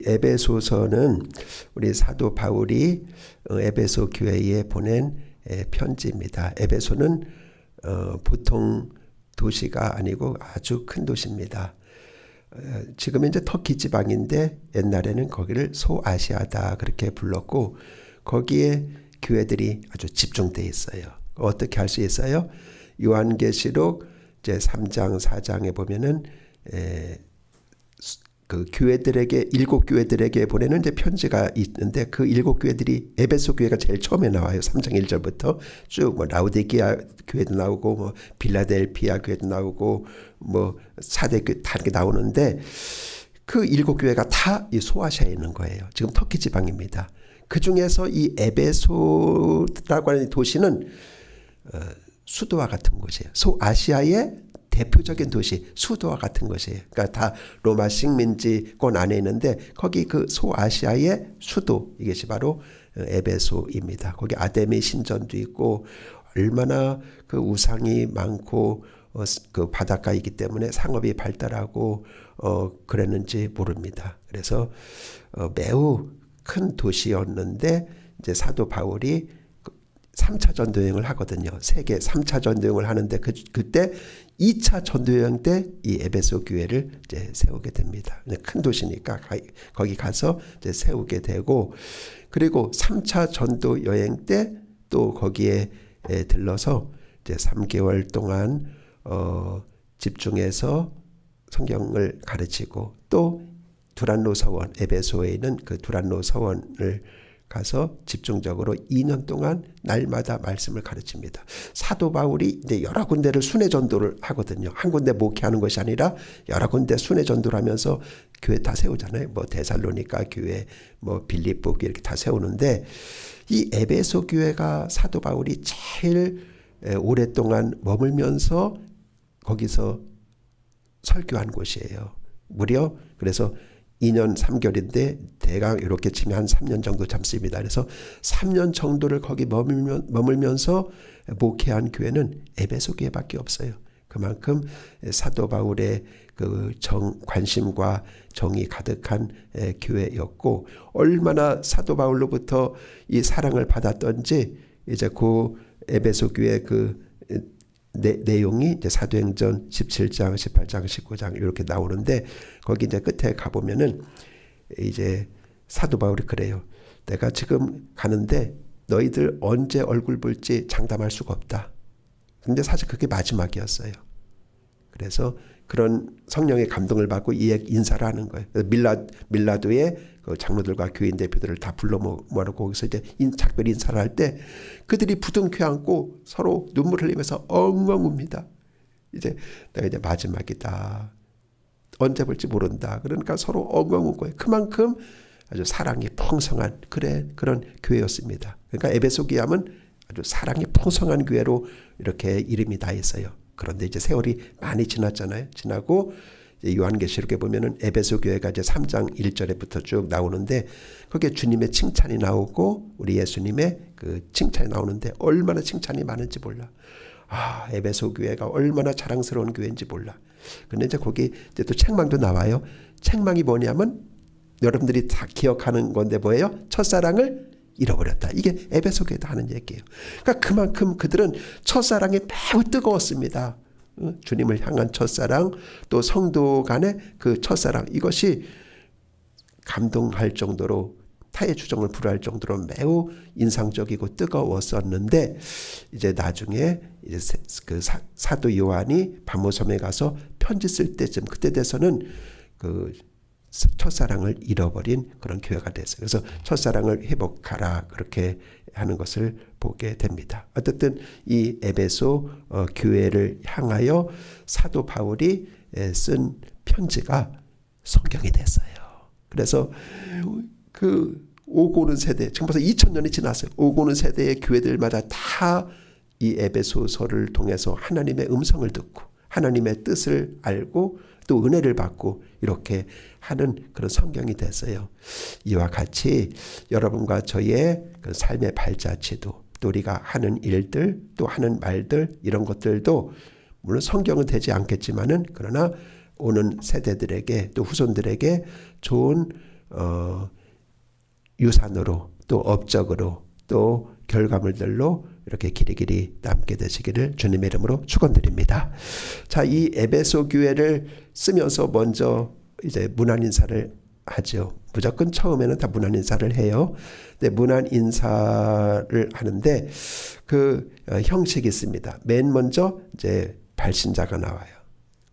에베소서는 우리 사도 바울이 에베소 교회에 보낸 편지입니다. 에베소는 보통 도시가 아니고 아주 큰 도시입니다. 지금은 이제 터키 지방인데 옛날에는 거기를 소아시아다 그렇게 불렀고 거기에 교회들이 아주 집중되어 있어요. 어떻게 할 수 있어요? 요한계시록 이제 3장 4장에 보면은 그 교회들에게 7교회들에게 보내는 이제 편지가 있는데 그 7교회들이 에베소 교회가 제일 처음에 나와요. 3장 1절부터 쭉 뭐 라우디게아 교회도 나오고 뭐 빌라델피아 교회도 나오고 뭐 사대 교회 다 이렇게 나오는데 그 7교회가 다 이 소아시아에 있는 거예요. 지금 터키 지방입니다. 그 중에서 이 에베소라고 하는 도시는 수도와 같은 곳이에요. 소아시아의 대표적인 도시, 수도와 같은 것이에요. 그러니까 다 로마 식민지권 안에 있는데 거기 그 소아시아의 수도 이것이 바로 에베소입니다. 거기 아데미 신전도 있고 얼마나 그 우상이 많고 그 바닷가이기 때문에 상업이 발달하고 그랬는지 모릅니다. 그래서 매우 큰 도시였는데 이제 사도 바울이 3차 전도여행을 하거든요. 세계 3차 전도여행을 하는데 그때 2차 전도여행 때 이 에베소 교회를 이제 세우게 됩니다. 큰 도시니까 거기 가서 이제 세우게 되고 그리고 3차 전도여행 때 또 거기에 들러서 이제 3개월 동안 집중해서 성경을 가르치고 또 두란노 서원 에베소에 있는 그 두란노 서원을 가서 집중적으로 2년 동안 날마다 말씀을 가르칩니다. 사도 바울이 이제 여러 군데를 순회 전도를 하거든요. 한 군데 목회하는 것이 아니라 여러 군데 순회 전도를 하면서 교회 다 세우잖아요. 뭐 데살로니가 교회, 뭐 빌립보 교회 이렇게 다 세우는데 이 에베소 교회가 사도 바울이 제일 오랫동안 머물면서 거기서 설교한 곳이에요. 무려 그래서 2년 3개월인데 대강 이렇게 치면 한 3년 정도 잡습니다. 그래서 3년 정도를 거기 머물면서 목회한 교회는 에베소 교회밖에 없어요. 그만큼 사도 바울의 그 관심과 정이 가득한 교회였고 얼마나 사도 바울로부터 이 사랑을 받았던지 이제 그 에베소 교회 그 내용이 이제 사도행전 17장, 18장, 19장 이렇게 나오는데 거기 이제 끝에 가보면은 이제 사도 바울이 그래요. 내가 지금 가는데 너희들 언제 얼굴 볼지 장담할 수가 없다. 근데 사실 그게 마지막이었어요. 그래서 그런 성령의 감동을 받고 인사를 하는 거예요. 밀라도의 그 장로들과 교인 대표들을 다 불러 모아놓고 거기서 이제 작별 인사를 할 때 그들이 부둥켜 안고 서로 눈물 흘리면서 엉엉 웁니다. 이제 내가 이제 마지막이다. 언제 볼지 모른다. 그러니까 서로 엉엉 운 거예요. 그만큼 아주 사랑이 풍성한 그런 교회였습니다. 그러니까 에베소 교회하면 아주 사랑이 풍성한 교회로 이렇게 이름이 다 있어요. 그런데 이제 세월이 많이 지났잖아요. 지나고 요한계시록에 보면은 에베소 교회가 이제 3장 1절에부터 쭉 나오는데 거기에 주님의 칭찬이 나오고 우리 예수님의 그 칭찬이 나오는데 얼마나 칭찬이 많은지 몰라. 아, 에베소 교회가 얼마나 자랑스러운 교회인지 몰라. 근데 이제 거기 이제 또 책망도 나와요. 책망이 뭐냐면 여러분들이 다 기억하는 건데 뭐예요? 첫사랑을 잃어버렸다. 이게 에베소 교회도 하는 얘기예요. 그러니까 그만큼 그들은 첫사랑이 매우 뜨거웠습니다. 주님을 향한 첫사랑, 또 성도 간의 그 첫사랑, 이것이 감동할 정도로 타의 주정을 불허할 정도로 매우 인상적이고 뜨거웠었는데 이제 나중에 이제 그 사도 요한이 바모섬에 가서 편지 쓸 때쯤 그때 돼서는 그 첫사랑을 잃어버린 그런 교회가 됐어요. 그래서 첫사랑을 회복하라 그렇게 하는 것을 보게 됩니다. 어쨌든 이 에베소 교회를 향하여 사도 바울이 쓴 편지가 성경이 됐어요. 그래서 그 오고 오는 세대, 지금 벌써 2000년이 지났어요. 오고 오는 세대의 교회들마다 다 이 에베소서를 통해서 하나님의 음성을 듣고 하나님의 뜻을 알고 또 은혜를 받고 이렇게 하는 그런 성경이 됐어요. 이와 같이 여러분과 저의 그 삶의 발자취도 또 우리가 하는 일들 또 하는 말들 이런 것들도 물론 성경은 되지 않겠지만은 그러나 오는 세대들에게 또 후손들에게 좋은 유산으로 또 업적으로 또 결과물들로 이렇게 길이길이 남게 되시기를 주님의 이름으로 축원드립니다. 자, 이 에베소 교회를 쓰면서 먼저 이제 문안 인사를 하죠. 무조건 처음에는 다 문안 인사를 해요. 근데 문안 인사를 하는데 그 형식이 있습니다. 맨 먼저 이제 발신자가 나와요.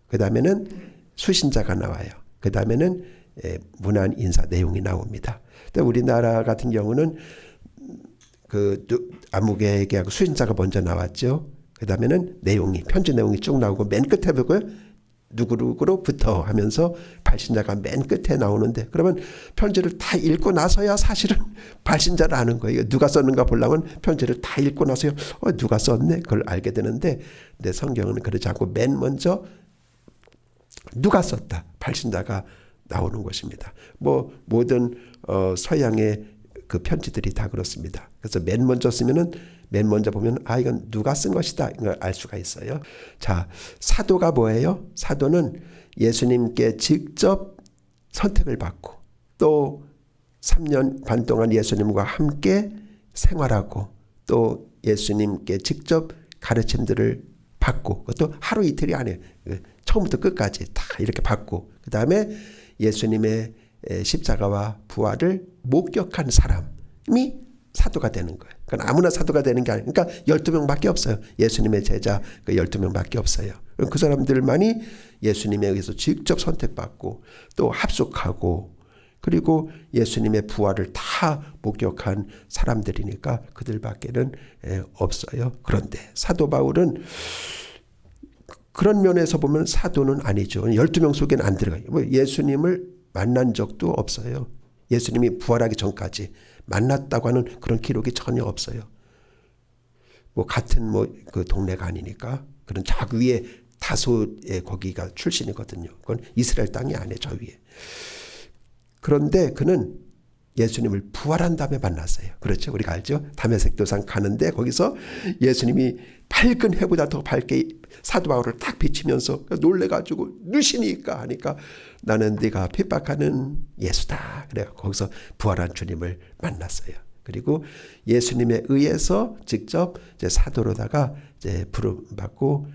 그 다음에는 수신자가 나와요. 그 다음에는 문안 인사 내용이 나옵니다. 근데 우리나라 같은 경우는 그 아무개에게 수신자가 먼저 나왔죠. 그 다음에는 편지 내용이 쭉 나오고 맨 끝에 보고요. 누구누구로부터 하면서 발신자가 맨 끝에 나오는데 그러면 편지를 다 읽고 나서야 사실은 발신자를 아는 거예요. 누가 썼는가 보려면 편지를 다 읽고 나서야 누가 썼네 그걸 알게 되는데 내 성경은 그러지 않고 맨 먼저 누가 썼다 발신자가 나오는 것입니다. 뭐 모든 서양의 그 편지들이 다 그렇습니다. 그래서 맨 먼저 쓰면은 맨 먼저 보면 이건 누가 쓴 것이다 이걸 알 수가 있어요. 자, 사도가 뭐예요? 사도는 예수님께 직접 선택을 받고 또 3년 반 동안 예수님과 함께 생활하고 또 예수님께 직접 가르침들을 받고 그것도 하루 이틀이 아니에요. 처음부터 끝까지 다 이렇게 받고 그 다음에 예수님의 십자가와 부활을 목격한 사람이 사도가 되는 거예요. 그러니까 아무나 사도가 되는 게 아니에요. 그러니까 12명밖에 없어요. 예수님의 제자 12명밖에 없어요. 그 사람들만이 예수님에 의해서 직접 선택받고 또 합숙하고 그리고 예수님의 부활을 다 목격한 사람들이니까 그들밖에는 없어요. 그런데 사도 바울은 그런 면에서 보면 사도는 아니죠. 12명 속에는 안 들어가요. 예수님을 만난 적도 없어요. 예수님이 부활하기 전까지 만났다고 하는 그런 기록이 전혀 없어요. 같은 그 동네가 아니니까 그런 저 위에 다소의 거기가 출신이거든요. 그건 이스라엘 땅이 아니에요. 저 위에. 그런데 그는 예수님을 부활한 다음에 만났어요. 그렇죠? 우리가 알죠? 다메섹 도상 가는데 거기서 예수님이 밝은 해보다 더 밝게 사도 바울을 딱 비치면서 놀래가지고 누시니까 하니까 나는 네가 핍박하는 예수다. 그래 거기서 부활한 주님을 만났어요. 그리고 예수님에 의해서 직접 이제 사도로다가 이제 부름받고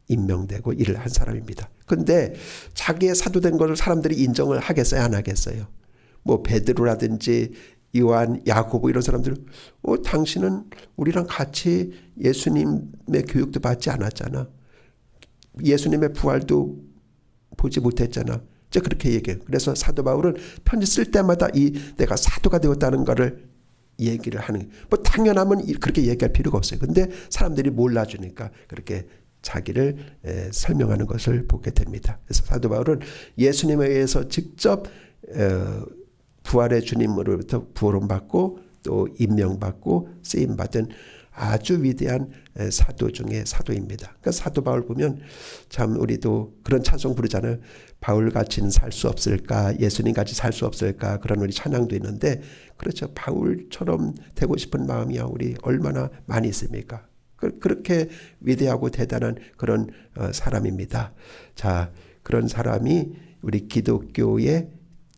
임명되고 일을 한 사람입니다. 근데 자기의 사도된 것을 사람들이 인정을 하겠어요? 안 하겠어요? 베드로라든지 요한, 야고보 이런 사람들은 당신은 우리랑 같이 예수님의 교육도 받지 않았잖아. 예수님의 부활도 보지 못했잖아. 이제 그렇게 얘기해요. 그래서 사도 바울은 편지 쓸 때마다 내가 사도가 되었다는 거를 얘기를 하는 당연하면 그렇게 얘기할 필요가 없어요. 근데 사람들이 몰라주니까 그렇게 자기를 설명하는 것을 보게 됩니다. 그래서 사도 바울은 예수님에 의해서 직접 부활의 주님으로부터 부름받고 또 임명받고 쓰임받은 아주 위대한 사도 중에 사도입니다. 그러니까 사도 바울 보면 참 우리도 그런 찬송 부르잖아요. 바울같이는 살 수 없을까? 예수님같이 살 수 없을까? 그런 우리 찬양도 있는데 그렇죠. 바울처럼 되고 싶은 마음이야 우리 얼마나 많이 있습니까? 그렇게 위대하고 대단한 그런 사람입니다. 자, 그런 사람이 우리 기독교의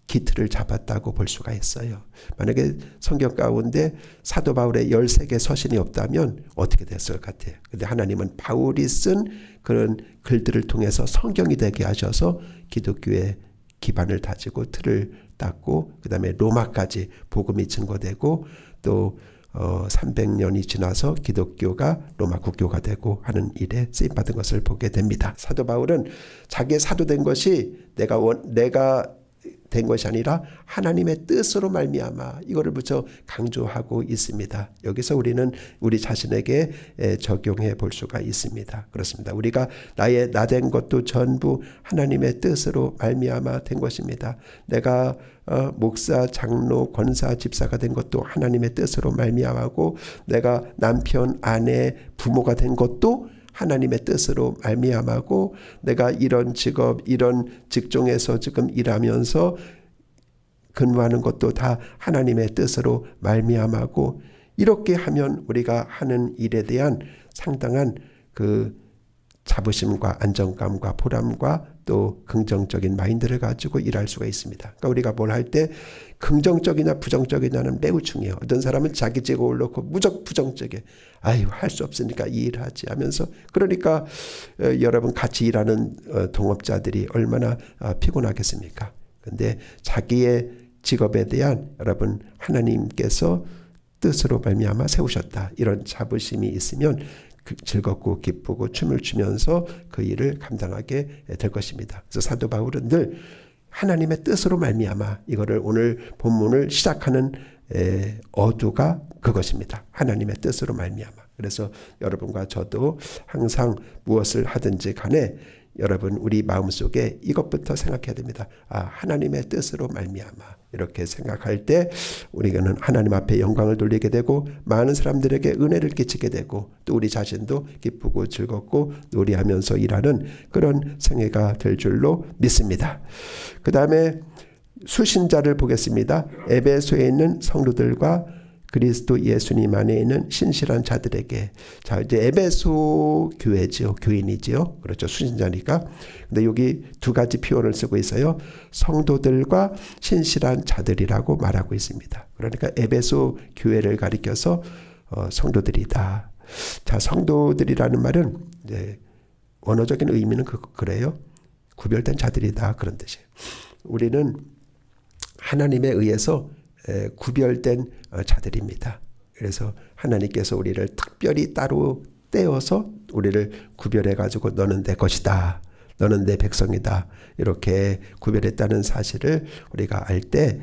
기틀을 잡았다고 볼 수가 있어요. 만약에 성경 가운데 사도 바울의 13개 서신이 없다면 어떻게 됐을 것 같아요. 근데 하나님은 바울이 쓴 그런 글들을 통해서 성경이 되게 하셔서 기독교의 기반을 다지고 틀을 닦고 그 다음에 로마까지 복음이 증거되고 또 300년이 지나서 기독교가 로마 국교가 되고 하는 일에 쓰임받은 것을 보게 됩니다. 사도 바울은 자기의 사도된 것이 내가 된 것이 아니라 하나님의 뜻으로 말미암아 이거를 붙여 강조하고 있습니다. 여기서 우리는 우리 자신에게 적용해 볼 수가 있습니다. 그렇습니다. 우리가 나 된 것도 전부 하나님의 뜻으로 말미암아 된 것입니다. 내가 목사, 장로, 권사, 집사가 된 것도 하나님의 뜻으로 말미암아고 내가 남편, 아내, 부모가 된 것도 하나님의 뜻으로 말미암아고 내가 이런 직업, 이런 직종에서 지금 일하면서 근무하는 것도 다 하나님의 뜻으로 말미암아고 이렇게 하면 우리가 하는 일에 대한 상당한 그 자부심과 안정감과 보람과 또 긍정적인 마인드를 가지고 일할 수가 있습니다. 그러니까 우리가 뭘 할 때 긍정적이냐 부정적이냐는 매우 중요해요. 어떤 사람은 자기 죄가 올놓고 무적 부정적이에요. 아유, 할 수 없으니까 이 일하지 하면서, 그러니까 여러분 같이 일하는 동업자들이 얼마나 피곤하겠습니까? 근데 자기의 직업에 대한 여러분 하나님께서 뜻으로 말미암아 세우셨다, 이런 자부심이 있으면 즐겁고 기쁘고 춤을 추면서 그 일을 감당하게 될 것입니다. 그래서 사도 바울은 늘 하나님의 뜻으로 말미암아, 이거를 오늘 본문을 시작하는 어두가 그것입니다. 하나님의 뜻으로 말미암아. 그래서 여러분과 저도 항상 무엇을 하든지 간에 여러분 우리 마음속에 이것부터 생각해야 됩니다. 하나님의 뜻으로 말미암아. 이렇게 생각할 때 우리는 하나님 앞에 영광을 돌리게 되고 많은 사람들에게 은혜를 끼치게 되고 또 우리 자신도 기쁘고 즐겁고 노래하면서 일하는 그런 생애가 될 줄로 믿습니다. 그 다음에 수신자를 보겠습니다. 에베소에 있는 성도들과 그리스도 예수님 안에 있는 신실한 자들에게. 자, 이제 에베소 교회지요. 교인이지요. 그렇죠. 수신자니까. 근데 여기 두 가지 표현을 쓰고 있어요. 성도들과 신실한 자들이라고 말하고 있습니다. 그러니까 에베소 교회를 가리켜서 성도들이다. 자, 성도들이라는 말은 이제 원어적인 의미는 그래요. 구별된 자들이다, 그런 뜻이에요. 우리는 하나님에 의해서 구별된 자들입니다. 그래서 하나님께서 우리를 특별히 따로 떼어서 우리를 구별해 가지고 너는 내 것이다, 너는 내 백성이다, 이렇게 구별했다는 사실을 우리가 알 때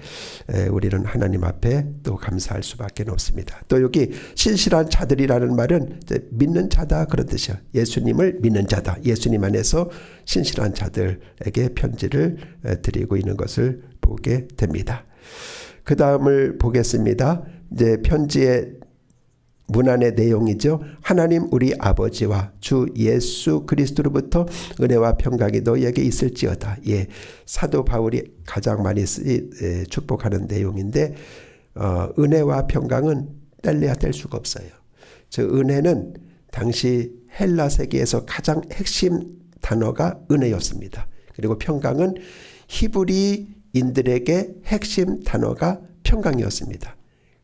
우리는 하나님 앞에 또 감사할 수밖에 없습니다. 또 여기 신실한 자들이라는 말은 이제 믿는 자다, 그런 뜻이에요. 예수님을 믿는 자다, 예수님 안에서 신실한 자들에게 편지를 드리고 있는 것을 보게 됩니다. 그 다음을 보겠습니다. 이제 편지의 문안의 내용이죠. 하나님 우리 아버지와 주 예수 그리스도로부터 은혜와 평강이 너희에게 있을지어다. 예, 사도 바울이 가장 많이 축복하는 내용인데 은혜와 평강은 뗄래야 뗄 수가 없어요. 저 은혜는 당시 헬라 세계에서 가장 핵심 단어가 은혜였습니다. 그리고 평강은 히브리인들에게 핵심 단어가 평강이었습니다.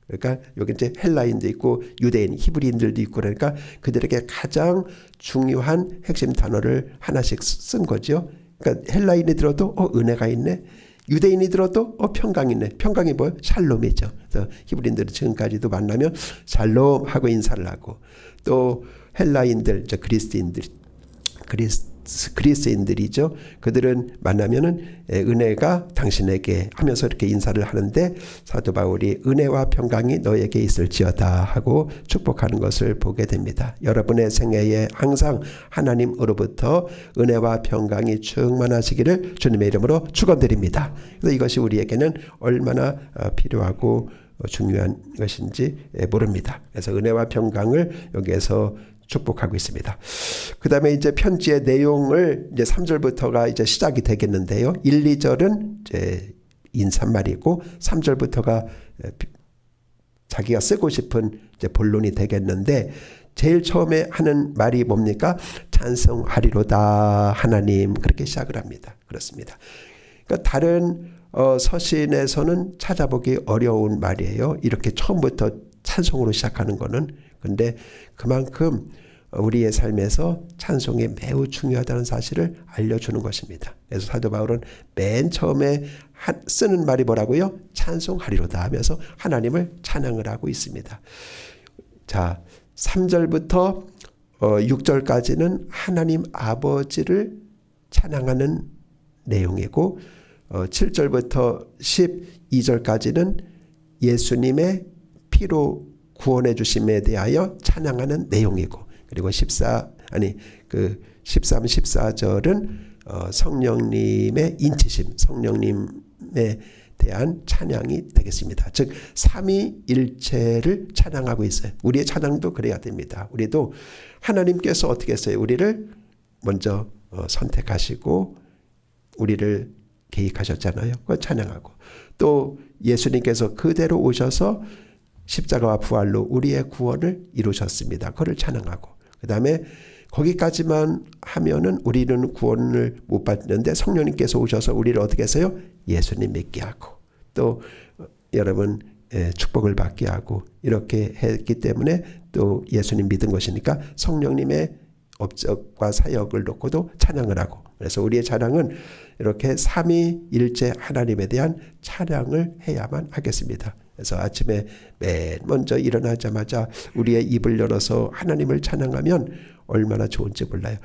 그러니까 여기 이제 헬라인도 있고 유대인, 히브리인들도 있고, 그러니까 그들에게 가장 중요한 핵심 단어를 하나씩 쓴 거죠. 그러니까 헬라인이 들어도 은혜가 있네. 유대인이 들어도 평강이 있네. 평강이 뭐예요? 샬롬이죠. 그래서 히브리인들은 지금까지도 만나면 샬롬 하고 인사를 하고, 또 헬라인들, 그리스인들이죠. 그들은 만나면은 은혜가 당신에게 하면서 이렇게 인사를 하는데, 사도 바울이 은혜와 평강이 너에게 있을지어다 하고 축복하는 것을 보게 됩니다. 여러분의 생애에 항상 하나님으로부터 은혜와 평강이 충만하시기를 주님의 이름으로 축원드립니다. 그래서 이것이 우리에게는 얼마나 필요하고 중요한 것인지 모릅니다. 그래서 은혜와 평강을 여기에서 축복하고 있습니다. 그 다음에 이제 편지의 내용을 이제 3절부터가 이제 시작이 되겠는데요. 1, 2절은 이제 인사말이고 3절부터가 자기가 쓰고 싶은 이제 본론이 되겠는데, 제일 처음에 하는 말이 뭡니까? 찬송하리로다 하나님, 그렇게 시작을 합니다. 그렇습니다. 그러니까 다른 서신에서는 찾아보기 어려운 말이에요. 이렇게 처음부터 찬송으로 시작하는 거는. 근데 그만큼 우리의 삶에서 찬송이 매우 중요하다는 사실을 알려주는 것입니다. 그래서 사도 바울은 맨 처음에 쓰는 말이 뭐라고요? 찬송하리로다 하면서 하나님을 찬양을 하고 있습니다. 자, 3절부터 6절까지는 하나님 아버지를 찬양하는 내용이고, 7절부터 12절까지는 예수님의 피로 구원해 주심에 대하여 찬양하는 내용이고, 그리고 13, 14절은 성령님의 인치심, 성령님에 대한 찬양이 되겠습니다. 즉 삼위일체를 찬양하고 있어요. 우리의 찬양도 그래야 됩니다. 우리도 하나님께서 어떻게 했어요? 우리를 먼저 선택하시고 우리를 계획하셨잖아요. 그걸 찬양하고, 또 예수님께서 그대로 오셔서 십자가와 부활로 우리의 구원을 이루셨습니다. 그걸 찬양하고, 그 다음에 거기까지만 하면은 우리는 구원을 못 받는데 성령님께서 오셔서 우리를 어떻게 했어요? 예수님 믿게 하고 또 여러분 축복을 받게 하고 이렇게 했기 때문에 또 예수님 믿은 것이니까 성령님의 업적과 사역을 놓고도 찬양을 하고 그래서 우리의 찬양은 이렇게 삼위일체 하나님에 대한 찬양을 해야만 하겠습니다. 그래서 아침에 맨 먼저 일어나자마자 우리의 입을 열어서 하나님을 찬양하면 얼마나 좋은지 몰라요.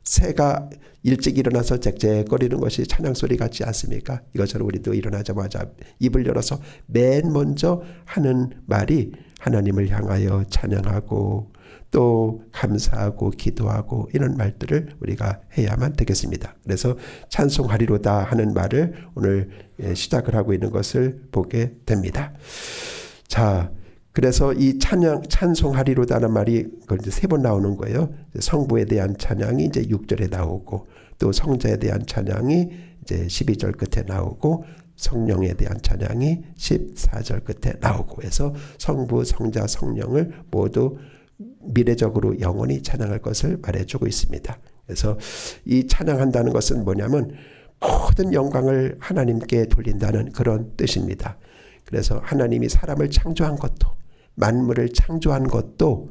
새가 일찍 일어나서 짹짹거리는 것이 찬양 소리 같지 않습니까? 이것처럼 우리도 일어나자마자 입을 열어서 맨 먼저 하는 말이 하나님을 향하여 찬양하고 또 감사하고 기도하고 이런 말들을 우리가 해야만 되겠습니다. 그래서 찬송하리로다 하는 말을 오늘 시작을 하고 있는 것을 보게 됩니다. 자, 그래서 이 찬송하리로다는 말이 이제 3번 나오는 거예요. 성부에 대한 찬양이 이제 6절에 나오고 또 성자에 대한 찬양이 이제 12절 끝에 나오고 성령에 대한 찬양이 14절 끝에 나오고 해서 성부, 성자, 성령을 모두 미래적으로 영원히 찬양할 것을 말해주고 있습니다. 그래서 이 찬양한다는 것은 뭐냐면 모든 영광을 하나님께 돌린다는 그런 뜻입니다. 그래서 하나님이 사람을 창조한 것도 만물을 창조한 것도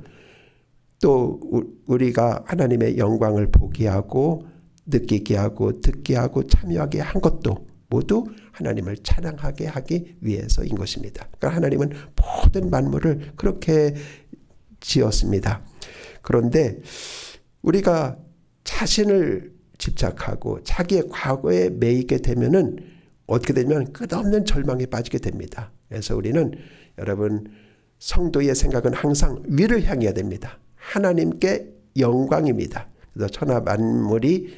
또 우리가 하나님의 영광을 보게 하고 느끼게 하고 듣게 하고 참여하게 한 것도 모두 하나님을 찬양하게 하기 위해서인 것입니다. 그러니까 하나님은 모든 만물을 그렇게 지었습니다. 그런데 우리가 자신을 집착하고 자기의 과거에 매이게 되면은 어떻게 되면 끝없는 절망에 빠지게 됩니다. 그래서 우리는 여러분 성도의 생각은 항상 위를 향해야 됩니다. 하나님께 영광입니다. 그래서 천하 만물이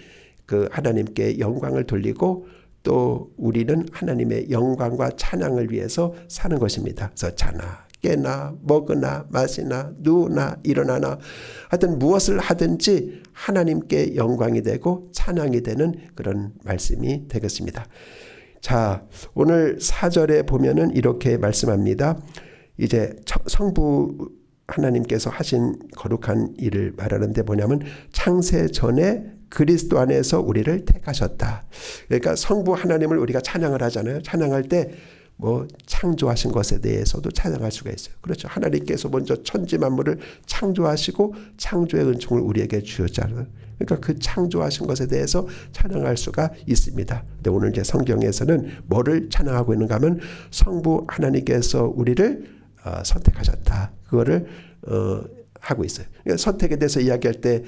그 하나님께 영광을 돌리고 또 우리는 하나님의 영광과 찬양을 위해서 사는 것입니다. 그래서 자나 깨나 먹으나 마시나 누우나 일어나나 하여튼 무엇을 하든지 하나님께 영광이 되고 찬양이 되는 그런 말씀이 되겠습니다. 자, 오늘 4절에 보면은 이렇게 말씀합니다. 이제 성부 하나님께서 하신 거룩한 일을 말하는데 뭐냐면 창세 전에 그리스도 안에서 우리를 택하셨다. 그러니까 성부 하나님을 우리가 찬양을 하잖아요. 찬양할 때 뭐 창조하신 것에 대해서도 찬양할 수가 있어요. 그렇죠. 하나님께서 먼저 천지 만물을 창조하시고 창조의 은총을 우리에게 주셨잖아요. 그러니까 그 창조하신 것에 대해서 찬양할 수가 있습니다. 근데 오늘 이제 성경에서는 뭐를 찬양하고 있는가 하면 성부 하나님께서 우리를 선택하셨다. 그거를 하고 있어요. 그러니까 선택에 대해서 이야기할 때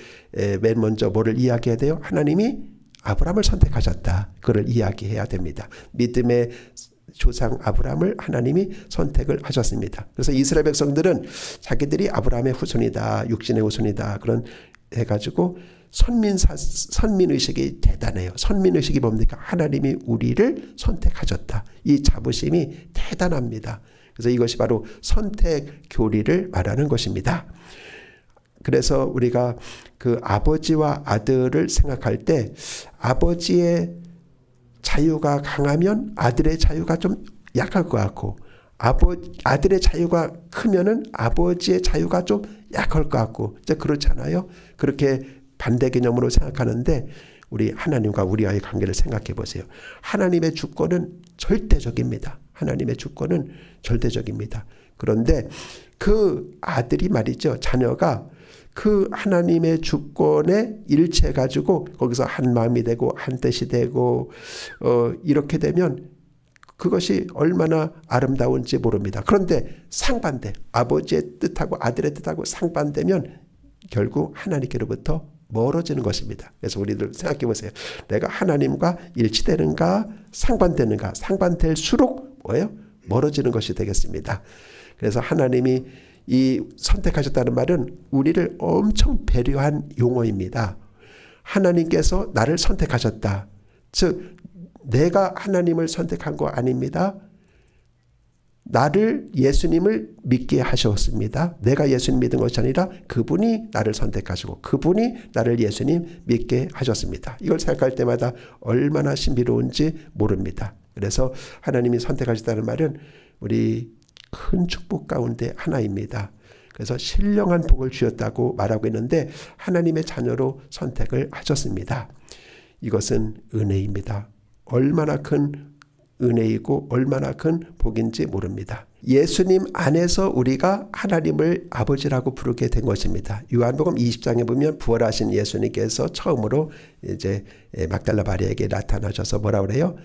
맨 먼저 뭐를 이야기해야 돼요? 하나님이 아브라함을 선택하셨다. 그걸 이야기해야 됩니다. 믿음의 조상 아브라함을 하나님이 선택을 하셨습니다. 그래서 이스라엘 백성들은 자기들이 아브라함의 후손이다, 육신의 후손이다 그런 해가지고 선민의식이 대단해요. 선민의식이 뭡니까? 하나님이 우리를 선택하셨다. 이 자부심이 대단합니다. 그래서 이것이 바로 선택 교리를 말하는 것입니다. 그래서 우리가 그 아버지와 아들을 생각할 때 아버지의 자유가 강하면 아들의 자유가 좀 약할 것 같고 아들의 자유가 크면은 아버지의 자유가 좀 약할 것 같고 이제 그렇잖아요. 그렇게 반대 개념으로 생각하는데 우리 하나님과 우리와의 관계를 생각해 보세요. 하나님의 주권은 절대적입니다. 하나님의 주권은 절대적입니다. 그런데 그 아들이 말이죠. 자녀가 그 하나님의 주권에 일치해 가지고 거기서 한 마음이 되고 한 뜻이 되고 이렇게 되면 그것이 얼마나 아름다운지 모릅니다. 그런데 상반대 아버지의 뜻하고 아들의 뜻하고 상반되면 결국 하나님께로부터 멀어지는 것입니다. 그래서 우리들 생각해 보세요. 내가 하나님과 일치되는가 상반되는가 상반될수록 뭐예요? 멀어지는 것이 되겠습니다. 그래서 하나님이 이 선택하셨다는 말은 우리를 엄청 배려한 용어입니다. 하나님께서 나를 선택하셨다. 즉 내가 하나님을 선택한 거 아닙니다. 나를 예수님을 믿게 하셨습니다. 내가 예수님 믿은 것이 아니라 그분이 나를 선택하시고 그분이 나를 예수님 믿게 하셨습니다. 이걸 생각할 때마다 얼마나 신비로운지 모릅니다. 그래서 하나님이 선택하셨다는 말은 우리 큰 축복 가운데 하나입니다. 그래서 신령한 복을 주셨다고 말하고 있는데 하나님의 자녀로 선택을 하셨습니다. 이것은 은혜입니다. 얼마나 큰 은혜이고 얼마나 큰 복인지 모릅니다. 예수님 안에서 우리가 하나님을 아버지라고 부르게 된 것입니다. 요한복음 20장에 보면 부활하신 예수님께서 처음으로 이제 막달라 마리아에게 나타나셔서 뭐라 그래요?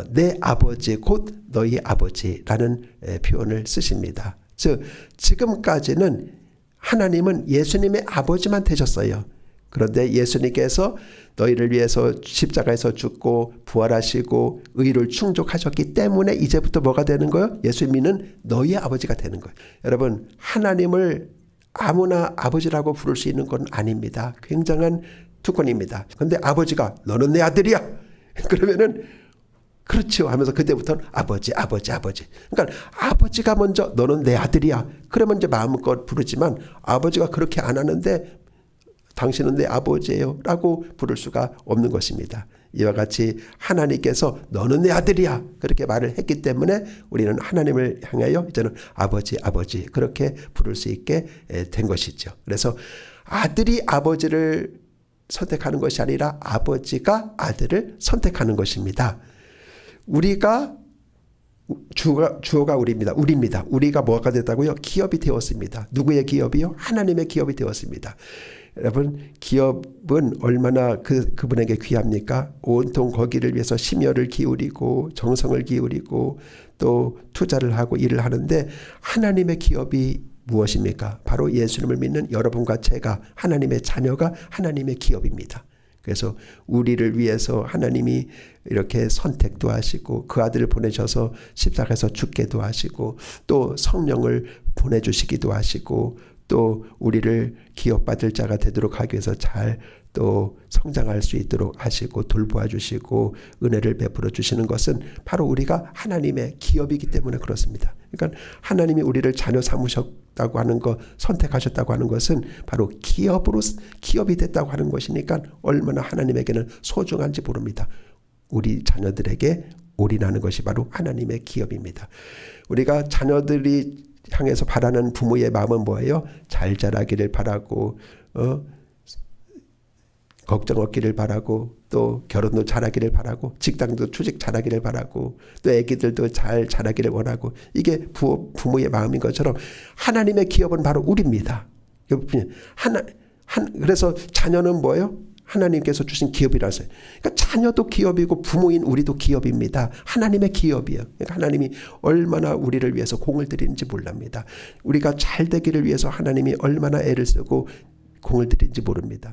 내 아버지 곧 너희 아버지라는 표현을 쓰십니다. 즉 지금까지는 하나님은 예수님의 아버지만 되셨어요. 그런데 예수님께서 너희를 위해서 십자가에서 죽고 부활하시고 의를 충족하셨기 때문에 이제부터 뭐가 되는 거예요? 예수님은 너희의 아버지가 되는 거예요. 여러분, 하나님을 아무나 아버지라고 부를 수 있는 건 아닙니다. 굉장한 특권입니다. 그런데 아버지가 너는 내 아들이야. 그러면은 그렇죠 하면서 그때부터는 아버지. 그러니까 아버지가 먼저 너는 내 아들이야. 그러면 이제 마음껏 부르지만 아버지가 그렇게 안 하는데 당신은 내 아버지예요 라고 부를 수가 없는 것입니다. 이와 같이 하나님께서 너는 내 아들이야 그렇게 말을 했기 때문에 우리는 하나님을 향하여 이제는 아버지 그렇게 부를 수 있게 된 것이죠. 그래서 아들이 아버지를 선택하는 것이 아니라 아버지가 아들을 선택하는 것입니다. 우리가 주어가 우리입니다. 우리가 뭐가 됐다고요? 기업이 되었습니다. 누구의 기업이요? 하나님의 기업이 되었습니다. 여러분, 기업은 얼마나 그분에게 귀합니까? 온통 거기를 위해서 심혈을 기울이고 정성을 기울이고 또 투자를 하고 일을 하는데 하나님의 기업이 무엇입니까? 바로 예수님을 믿는 여러분과 제가 하나님의 자녀가 하나님의 기업입니다. 그래서 우리를 위해서 하나님이 이렇게 선택도 하시고 그 아들을 보내셔서 십자가에서 죽게도 하시고 또 성령을 보내주시기도 하시고 또 우리를 기업받을 자가 되도록 하기 위해서 잘 또 성장할 수 있도록 하시고 돌보아 주시고 은혜를 베풀어 주시는 것은 바로 우리가 하나님의 기업이기 때문에 그렇습니다. 그러니까 하나님이 우리를 자녀 삼으셨다고 하는 것, 선택하셨다고 하는 것은 바로 기업이 됐다고 하는 것이니까 얼마나 하나님에게는 소중한지 모릅니다. 우리 자녀들에게 올인하는 것이 바로 하나님의 기업입니다. 우리가 자녀들이 향해서 바라는 부모의 마음은 뭐예요? 잘 자라기를 바라고 걱정 없기를 바라고 또 결혼도 잘하기를 바라고 직장도 취직 잘하기를 바라고 또 애기들도 잘 자라기를 원하고 이게 부모의 마음인 것처럼 하나님의 기업은 바로 우리입니다. 그래서 자녀는 뭐예요? 하나님께서 주신 기업이라서. 그러니까 자녀도 기업이고 부모인 우리도 기업입니다. 하나님의 기업이에요. 그러니까 하나님이 얼마나 우리를 위해서 공을 들이는지 몰랍니다. 우리가 잘 되기를 위해서 하나님이 얼마나 애를 쓰고 공을 들이는지 모릅니다.